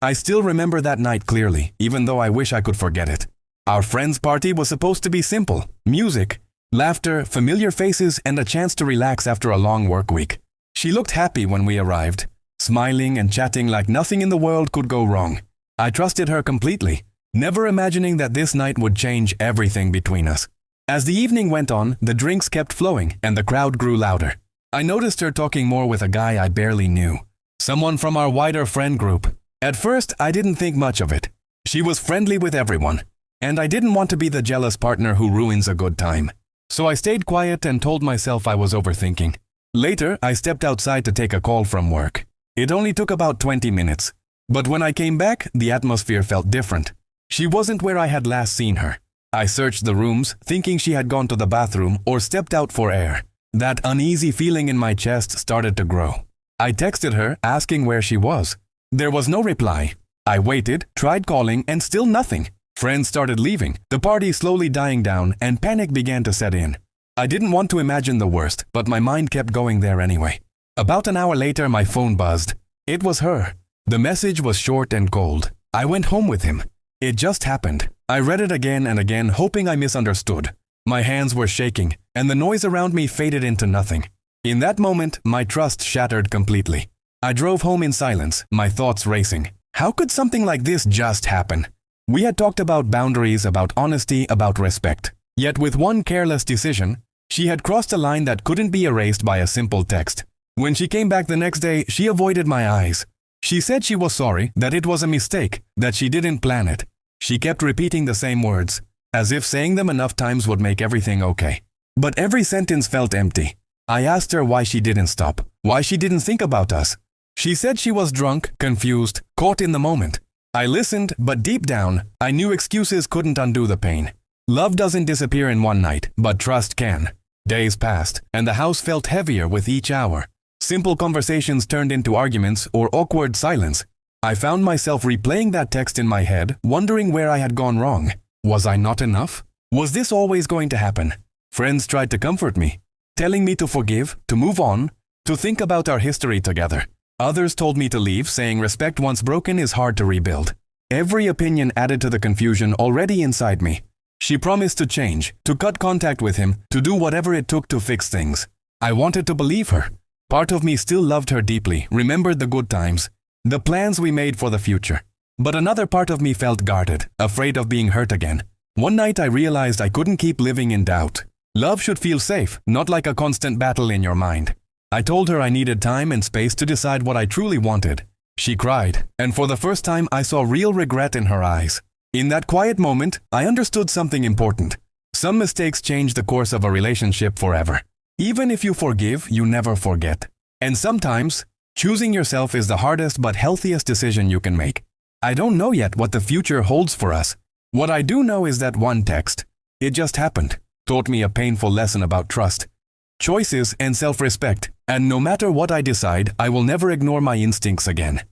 I still remember that night clearly, even though I wish I could forget it. Our friend's party was supposed to be simple: music, laughter, familiar faces, and a chance to relax after a long work week. She looked happy when we arrived, smiling and chatting like nothing in the world could go wrong. I trusted her completely, never imagining that this night would change everything between us. As the evening went on, the drinks kept flowing and the crowd grew louder. I noticed her talking more with a guy I barely knew, someone from our wider friend group. At first, I didn't think much of it. She was friendly with everyone, and I didn't want to be the jealous partner who ruins a good time. So I stayed quiet and told myself I was overthinking. Later, I stepped outside to take a call from work. It only took about 20 minutes. But when I came back, the atmosphere felt different. She wasn't where I had last seen her. I searched the rooms, thinking she had gone to the bathroom or stepped out for air. That uneasy feeling in my chest started to grow. I texted her, asking where she was. There was no reply. I waited, tried calling, and still nothing. Friends started leaving, the party slowly dying down, and panic began to set in. I didn't want to imagine the worst, but my mind kept going there anyway. About an hour later, my phone buzzed. It was her. The message was short and cold. I went home with him. It just happened. I read it again and again, hoping I misunderstood. My hands were shaking, and the noise around me faded into nothing. In that moment, my trust shattered completely. I drove home in silence, my thoughts racing. How could something like this just happen? We had talked about boundaries, about honesty, about respect. Yet with one careless decision, she had crossed a line that couldn't be erased by a simple text. When she came back the next day, she avoided my eyes. She said she was sorry, that it was a mistake, that she didn't plan it. She kept repeating the same words, as if saying them enough times would make everything okay. But every sentence felt empty. I asked her why she didn't stop, why she didn't think about us. She said she was drunk, confused, caught in the moment. I listened, but deep down, I knew excuses couldn't undo the pain. Love doesn't disappear in one night, but trust can. Days passed, and the house felt heavier with each hour. Simple conversations turned into arguments or awkward silence. I found myself replaying that text in my head, wondering where I had gone wrong. Was I not enough? Was this always going to happen? Friends tried to comfort me, telling me to forgive, to move on, to think about our history together. Others told me to leave, saying respect once broken is hard to rebuild. Every opinion added to the confusion already inside me. She promised to change, to cut contact with him, to do whatever it took to fix things. I wanted to believe her. Part of me still loved her deeply, remembered the good times, the plans we made for the future. But another part of me felt guarded, afraid of being hurt again. One night I realized I couldn't keep living in doubt. Love should feel safe, not like a constant battle in your mind. I told her I needed time and space to decide what I truly wanted. She cried, and for the first time I saw real regret in her eyes. In that quiet moment, I understood something important. Some mistakes change the course of a relationship forever. Even if you forgive, you never forget. And sometimes, choosing yourself is the hardest but healthiest decision you can make. I don't know yet what the future holds for us. What I do know is that one text, it just happened, taught me a painful lesson about trust, choices, and self-respect. And no matter what I decide, I will never ignore my instincts again.